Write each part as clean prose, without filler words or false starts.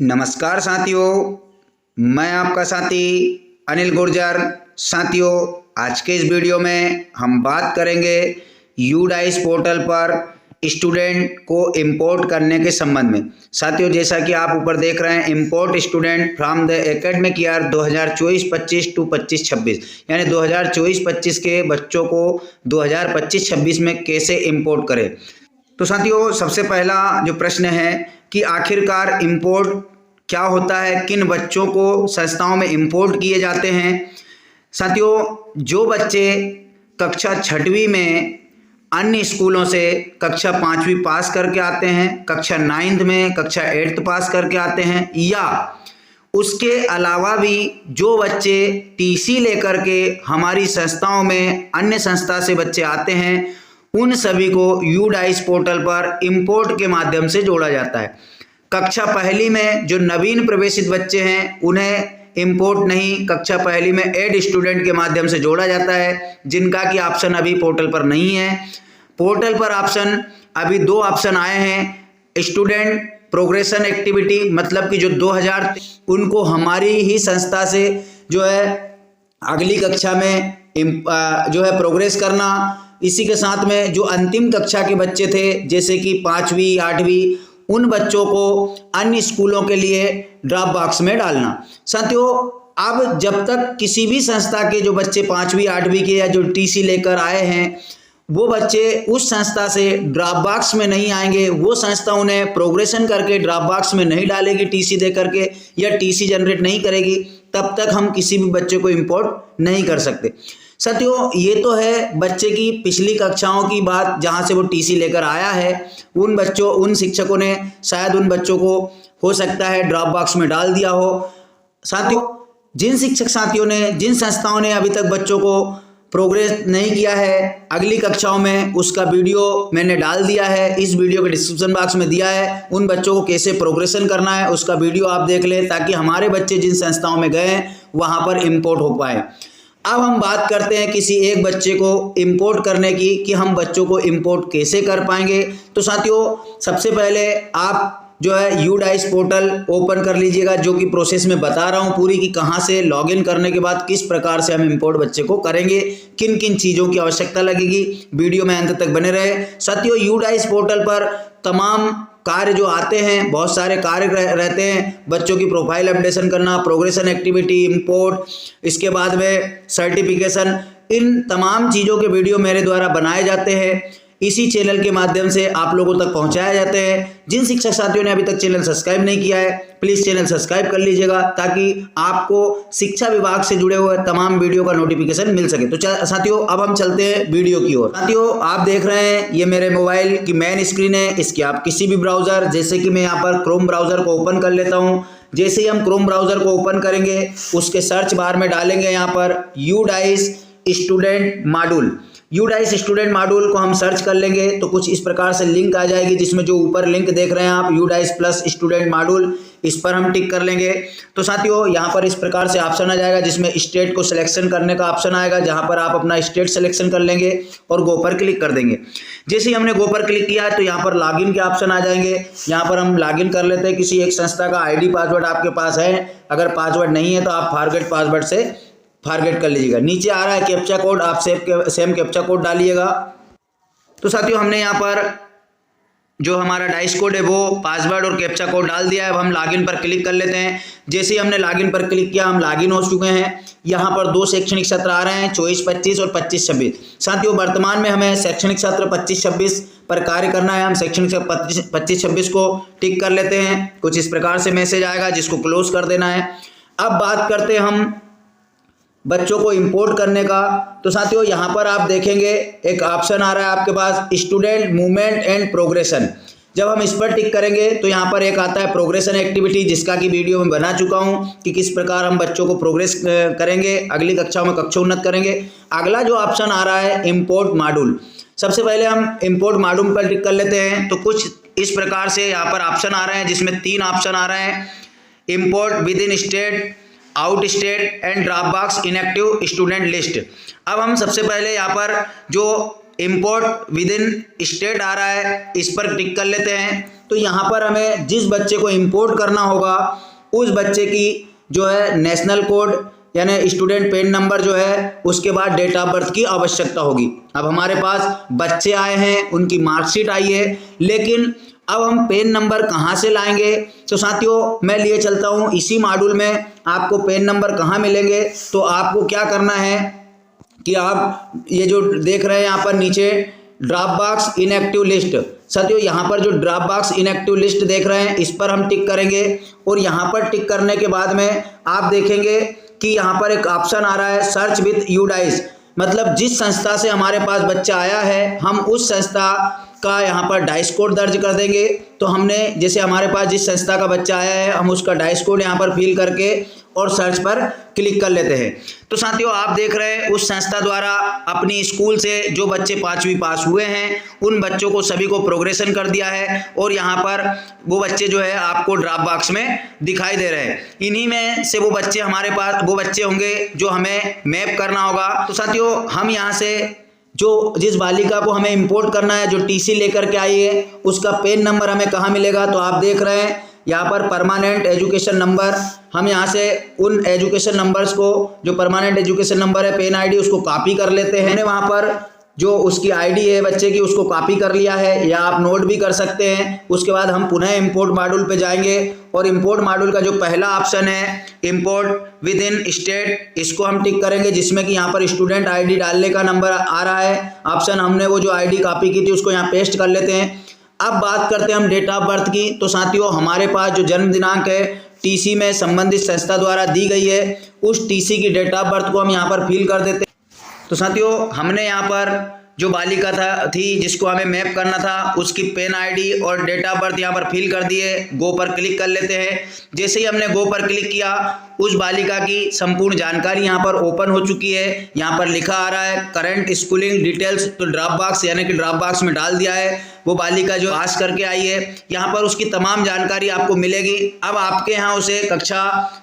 नमस्कार साथियों, मैं आपका साथी अनिल गुर्जर। साथियों, आज के इस वीडियो में हम बात करेंगे यूडाइस पोर्टल पर स्टूडेंट को इंपोर्ट करने के संबंध में। साथियों, जैसा कि आप ऊपर देख रहे हैं, import student from the academic year 2024-25 to 25-26, यानी 2024-25 के बच्चों को 2025-26 में कैसे इंपोर्ट करें। तो साथियों, सबसे पहला जो प्रश्न है कि आखिरकार इंपोर्ट क्या होता है, किन बच्चों को संस्थाओं में इंपोर्ट किए जाते हैं। साथियों, जो बच्चे कक्षा 6वीं में अन्य स्कूलों से कक्षा 5वीं पास करके आते हैं, कक्षा 9th में कक्षा 8th पास करके आते हैं, या उसके अलावा भी जो बच्चे टीसी लेकर के हमारी संस्थाओं में अन्य संस्था से बच्चे आते हैं, उन सभी को यूडाइस पोर्टल पर इंपोर्ट के माध्यम से जोड़ा जाता है। कक्षा पहली में जो नवीन प्रवेशित बच्चे हैं उन्हें इंपोर्ट नहीं, कक्षा पहली में एड स्टूडेंट के माध्यम से जोड़ा जाता है, जिनका कि ऑप्शन अभी पोर्टल पर नहीं है। पोर्टल पर ऑप्शन अभी 2 ऑप्शन आए हैं, स्टूडेंट प्रोग्रेशन एक्टिविटी, मतलब कि जो 2000 उनको हमारी ही संस्था से जो है अगली कक्षा में जो है प्रोग्रेस करना। इसी के साथ में जो अंतिम कक्षा के बच्चे थे, जैसे कि 5वीं 8वीं, उन बच्चों को अन्य स्कूलों के लिए ड्रॉप बॉक्स में डालना। साथियों, अब जब तक किसी भी संस्था के जो बच्चे 5वीं 8वीं के या जो टीसी लेकर आए हैं, वो बच्चे उस संस्था से ड्रॉप बॉक्स में नहीं आएंगे, वो संस्था उन्हें प्रोग्रेशन करके ड्रॉप बॉक्स में नहीं डालेगी टीसी दे करके, या टीसी जनरेट नहीं करेगी, तब तक हम किसी भी बच्चे को इंपोर्ट नहीं कर सकते। साथियों, ये तो है बच्चे की पिछली कक्षाओं की बात, जहाँ से वो टीसी लेकर आया है। उन शिक्षकों ने शायद उन बच्चों को हो सकता है ड्रॉप बॉक्स में डाल दिया हो। साथियों, जिन शिक्षक साथियों ने, जिन संस्थाओं ने अभी तक बच्चों को प्रोग्रेस नहीं किया है अगली कक्षाओं में, उसका वीडियो मैंने डाल दिया है, इस वीडियो के डिस्क्रिप्शन बॉक्स में दिया है। उन बच्चों को कैसे प्रोग्रेशन करना है उसका वीडियो आप देख लें, ताकि हमारे बच्चे जिन संस्थाओं में गए हैं वहाँ पर इंपोर्ट हो पाए। अब हम बात करते हैं किसी एक बच्चे को इंपोर्ट करने की, कि हम बच्चों को इंपोर्ट कैसे कर पाएंगे। तो साथियों, सबसे पहले आप जो है यूडाइस पोर्टल ओपन कर लीजिएगा, जो कि प्रोसेस में बता रहा हूं पूरी, कि कहां से लॉगिन करने के बाद किस प्रकार से हम इंपोर्ट बच्चे को करेंगे, किन किन चीज़ों की आवश्यकता लगेगी। वीडियो में अंत तक बने रहे। साथियों, यूडाइस पोर्टल पर तमाम कार्य जो आते हैं, बहुत सारे कार्य रहते हैं। बच्चों की प्रोफाइल अपडेशन करना, प्रोग्रेशन एक्टिविटी, इंपोर्ट, इसके बाद में सर्टिफिकेशन, इन तमाम चीज़ों के वीडियो मेरे द्वारा बनाए जाते हैं। इसी चैनल के माध्यम से आप लोगों तक पहुंचाए जाते हैं। जिन शिक्षक साथियों ने अभी तक चैनल सब्सक्राइब नहीं किया है, प्लीज़ चैनल सब्सक्राइब कर लीजिएगा, ताकि आपको शिक्षा विभाग से जुड़े हुए तमाम वीडियो का नोटिफिकेशन मिल सके। तो साथियों, अब हम चलते हैं वीडियो की ओर। साथियों, आप देख रहे हैं ये मेरे मोबाइल की मेन स्क्रीन है। इसकी आप किसी भी ब्राउज़र, जैसे कि मैं यहाँ पर क्रोम ब्राउज़र को ओपन कर लेता हूँ। जैसे ही हम क्रोम ब्राउज़र को ओपन करेंगे, उसके सर्च बार में डालेंगे यहाँ पर UDISE student module. UDISE student module को हम सर्च कर लेंगे तो कुछ इस प्रकार से लिंक आ जाएगी, जिसमें जो ऊपर लिंक देख रहे हैं आप, यूडाइस प्लस स्टूडेंट मॉड्यूल, इस पर हम टिक कर लेंगे। तो साथियों, यहाँ पर इस प्रकार से ऑप्शन आ जाएगा, जिसमें स्टेट को सिलेक्शन करने का ऑप्शन आएगा, जहाँ पर आप अपना स्टेट सिलेक्शन कर लेंगे और गो पर क्लिक कर देंगे। जैसे ही हमने गो पर क्लिक किया है तो यहाँ पर लॉगिन के ऑप्शन आ जाएंगे। यहाँ पर हम लॉगिन कर लेते हैं। किसी एक संस्था का आईडी पासवर्ड आपके पास है, अगर पासवर्ड नहीं है तो आप फॉरगेट पासवर्ड से फॉरगेट कर लीजिएगा। नीचे आ रहा है कैप्चा कोड, आप सेम कैप्चा कोड डालिएगा। तो साथियों, हमने यहाँ पर जो हमारा डाइस कोड है वो पासवर्ड और कैप्चा कोड डाल दिया है। अब हम लॉगिन पर क्लिक कर लेते हैं। जैसे ही हमने लॉगिन पर क्लिक किया, हम लॉगिन हो चुके हैं। यहाँ पर 2 शैक्षणिक सत्र आ रहे हैं, 24-25 और 25-26। साथियों, वर्तमान में हमें शैक्षणिक सत्र 25-26 पर कार्य करना है। हम शैक्षणिक सत्र 25-26 को टिक कर लेते हैं। कुछ इस प्रकार से मैसेज आएगा, जिसको क्लोज कर देना है। अब बात करते हैं हम बच्चों को इंपोर्ट करने का। तो साथियों, यहाँ पर आप देखेंगे एक ऑप्शन आ रहा है आपके पास, स्टूडेंट मूवमेंट एंड प्रोग्रेशन। जब हम इस पर टिक करेंगे तो यहाँ पर एक आता है प्रोग्रेशन एक्टिविटी, जिसका कि वीडियो में बना चुका हूँ कि किस प्रकार हम बच्चों को प्रोग्रेस करेंगे, अगली कक्षाओं में कक्षा उन्नत करेंगे। अगला जो ऑप्शन आ रहा है इंपोर्ट मॉड्यूल, सबसे पहले हम इंपोर्ट मॉड्यूल पर टिक कर लेते हैं। तो कुछ इस प्रकार से यहाँ पर ऑप्शन आ रहे हैं, जिसमें 3 ऑप्शन आ रहे हैं, import with in state, out state and drop box inactive student list. अब हम सबसे पहले यहाँ पर जो इंपोर्ट विद इन स्टेट आ रहा है, इस पर टिक कर लेते हैं। तो यहाँ पर हमें जिस बच्चे को इंपोर्ट करना होगा उस बच्चे की जो है नेशनल कोड यानी स्टूडेंट पेन नंबर जो है, उसके बाद डेट ऑफ बर्थ की आवश्यकता होगी। अब हमारे पास बच्चे आए हैं, उनकी मार्कशीट आई है, लेकिन अब हम पेन नंबर कहाँ से लाएंगे? तो साथियों मैं लिए चलता हूँ इसी मॉड्यूल में। आपको पेन नंबर कहाँ मिलेंगे? तो आपको क्या करना है कि आप ये जो देख रहे हैं यहाँ पर नीचे ड्रॉप बॉक्स इनएक्टिव लिस्ट, साथियों यहाँ पर जो ड्रॉप बॉक्स इनएक्टिव लिस्ट देख रहे हैं इस पर हम टिक करेंगे और यहाँ पर टिक करने के बाद में आप देखेंगे कि यहाँ पर एक ऑप्शन आ रहा है सर्च विथ यूडाइस, मतलब जिस संस्था से हमारे पास बच्चा आया है हम उस संस्था का यहाँ पर डाइस कोड दर्ज कर देंगे। तो हमने जैसे हमारे पास जिस संस्था का बच्चा आया है हम उसका डाइस कोड यहाँ पर फिल करके और सर्च पर क्लिक कर लेते हैं। तो साथियों आप देख रहे हैं उस संस्था द्वारा अपनी स्कूल से जो बच्चे 5वीं पास हुए हैं उन बच्चों को सभी को प्रोग्रेशन कर दिया है और यहाँ पर वो बच्चे जो है आपको ड्रॉप बॉक्स में दिखाई दे रहे हैं। इन्हीं में से वो बच्चे हमारे पास वो बच्चे होंगे जो हमें मैप करना होगा। तो साथियों हम यहाँ से जो जिस बालिका को हमें इंपोर्ट करना है, जो टीसी लेकर के आई है, उसका पेन नंबर हमें कहाँ मिलेगा? तो आप देख रहे हैं यहाँ पर परमानेंट एजुकेशन नंबर। हम यहाँ से उन एजुकेशन नंबर्स को, जो परमानेंट एजुकेशन नंबर है, पेन आईडी, उसको कॉपी कर लेते हैं। मैंने वहाँ पर जो उसकी आईडी है बच्चे की उसको कॉपी कर लिया है, या आप नोट भी कर सकते हैं। उसके बाद हम पुनः इंपोर्ट मॉड्यूल पे जाएंगे और इंपोर्ट मॉड्यूल का जो पहला ऑप्शन है इंपोर्ट विद इन स्टेट, इसको हम टिक करेंगे, जिसमें कि यहाँ पर स्टूडेंट आईडी डालने का नंबर आ रहा है ऑप्शन। हमने वो जो आईडी कॉपी की थी उसको यहाँ पेस्ट कर लेते हैं। अब बात करते हैं हम डेट ऑफ बर्थ की। तो साथियों हमारे पास जो जन्म दिनांक है टीसी में संबंधित संस्था द्वारा दी गई है, उस टीसी की डेट ऑफ बर्थ को हम यहाँ पर फिल कर देते हैं। तो साथियों हमने यहाँ पर जो बालिका थी जिसको हमें मैप करना था उसकी पेन आईडी और डेट ऑफ बर्थ यहाँ पर फिल कर दिए। गो पर क्लिक कर लेते हैं। जैसे ही हमने गो पर क्लिक किया उस बालिका की संपूर्ण जानकारी यहाँ पर ओपन हो चुकी है। यहाँ पर लिखा आ रहा है करंट स्कूलिंग डिटेल्स, तो ड्रॉप बॉक्स यानी कि ड्रॉप बॉक्स में डाल दिया है। वो बालिका जो पास करके आई है यहाँ पर उसकी तमाम जानकारी आपको मिलेगी। अब आपके यहाँ उसे कक्षा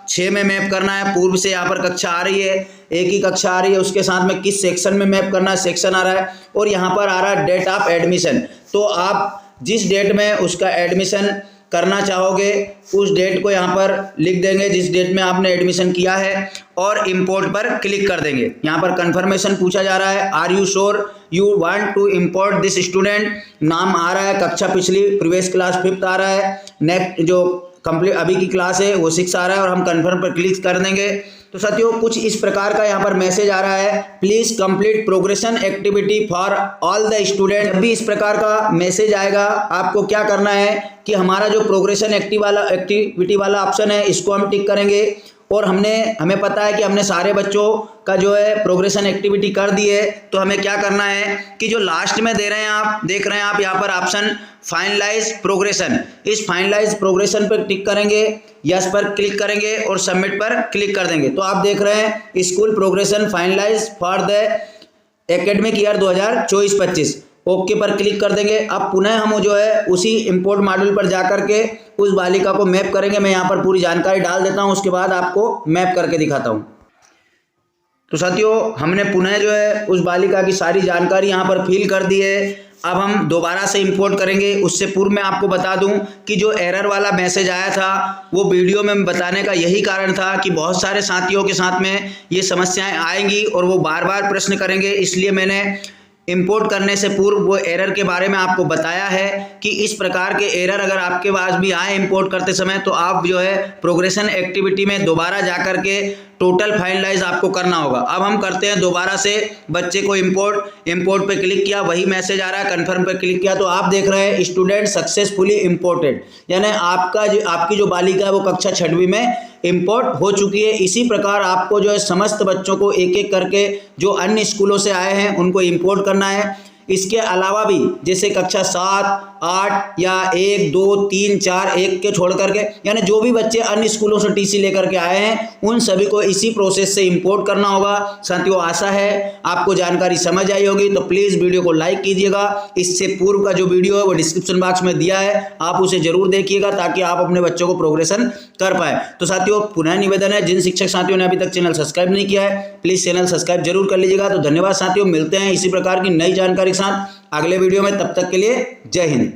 6 में मैप करना है। पूर्व से यहाँ पर कक्षा आ रही है, एक ही कक्षा आ रही है, उसके साथ में किस सेक्शन में मैप करना है सेक्शन आ रहा है, और यहाँ पर आ रहा है डेट ऑफ एडमिशन। तो आप जिस डेट में उसका एडमिशन करना चाहोगे उस डेट को यहाँ पर लिख देंगे जिस डेट में आपने एडमिशन किया है, और इंपोर्ट पर क्लिक कर देंगे। यहाँ पर कंफर्मेशन पूछा जा रहा है, are you sure you want to import this student. नाम आ रहा है, कक्षा पिछली प्रीवियस क्लास 5th आ रहा है, नेक्स्ट जो कंप्लीट अभी की क्लास है वो 6 आ रहा है, और हम कंफर्म पर क्लिक कर देंगे। तो साथियों कुछ इस प्रकार का यहाँ पर मैसेज आ रहा है, please complete progression activity for all the student. जब भी इस प्रकार का मैसेज आएगा आपको क्या करना है कि हमारा जो प्रोग्रेशन एक्टिविटी वाला ऑप्शन है इसको हम टिक करेंगे, और हमें पता है कि हमने सारे बच्चों का जो है प्रोग्रेशन एक्टिविटी कर दी है। तो हमें क्या करना है कि जो लास्ट में दे रहे हैं आप देख रहे हैं आप यहाँ पर ऑप्शन फाइनलाइज प्रोग्रेशन, इस फाइनलाइज प्रोग्रेशन पर टिक करेंगे, यस पर क्लिक करेंगे और सबमिट पर क्लिक कर देंगे। तो आप देख रहे हैं school progression finalise for the academic year 2024-25, okay पर क्लिक कर देंगे। अब पुनः हम जो है उसी इंपोर्ट मॉड्यूल पर जाकर के उस बालिका को मैप करेंगे। मैं यहाँ पर पूरी जानकारी डाल देता हूँ, उसके बाद आपको मैप करके दिखाता हूँ। तो साथियों हमने पुनः जो है उस बालिका की सारी जानकारी यहाँ पर फिल कर दी है। अब हम दोबारा से इंपोर्ट करेंगे। उससे पूर्व मैं आपको बता दूं कि जो एरर वाला मैसेज आया था वो वीडियो में बताने का यही कारण था कि बहुत सारे साथियों के साथ में ये समस्याएं आएंगी और वो बार बार प्रश्न करेंगे, इसलिए मैंने इंपोर्ट करने से पूर्व वो एरर के बारे में आपको बताया है कि इस प्रकार के एरर अगर आपके पास भी आए इंपोर्ट करते समय तो आप जो है प्रोग्रेशन एक्टिविटी में दोबारा जाकर के टोटल फाइनलाइज आपको करना होगा। अब हम करते हैं दोबारा से बच्चे को इंपोर्ट पे क्लिक किया, वही मैसेज आ रहा है, कन्फर्म पे क्लिक किया, तो आप देख रहे हैं स्टूडेंट सक्सेसफुली इंपोर्टेड, यानी आपकी जो बालिका है वो कक्षा 6वीं में इंपोर्ट हो चुकी है। इसी प्रकार आपको जो है समस्त बच्चों को एक एक करके जो अन्य स्कूलों से आए हैं उनको इंपोर्ट करना है। इसके अलावा भी जैसे कक्षा 7, 8 या 1, 2, 3, 4 1 के छोड़ करके यानी जो भी बच्चे अन्य स्कूलों से टीसी लेकर के आए हैं उन सभी को इसी प्रोसेस से इंपोर्ट करना होगा। साथियों आशा है आपको जानकारी समझ आई होगी, तो प्लीज़ वीडियो को लाइक कीजिएगा। इससे पूर्व का जो वीडियो है वो डिस्क्रिप्शन बॉक्स में दिया है, आप उसे जरूर देखिएगा ताकि आप अपने बच्चों को प्रोग्रेशन कर पाए। तो साथियों पुनः निवेदन है, जिन शिक्षक साथियों ने अभी तक चैनल सब्सक्राइब नहीं किया है प्लीज़ चैनल सब्सक्राइब जरूर कर लीजिएगा। तो धन्यवाद साथियों, मिलते हैं इसी प्रकार की नई जानकारी के साथ अगले वीडियो में, तब तक के लिए जय हिंद।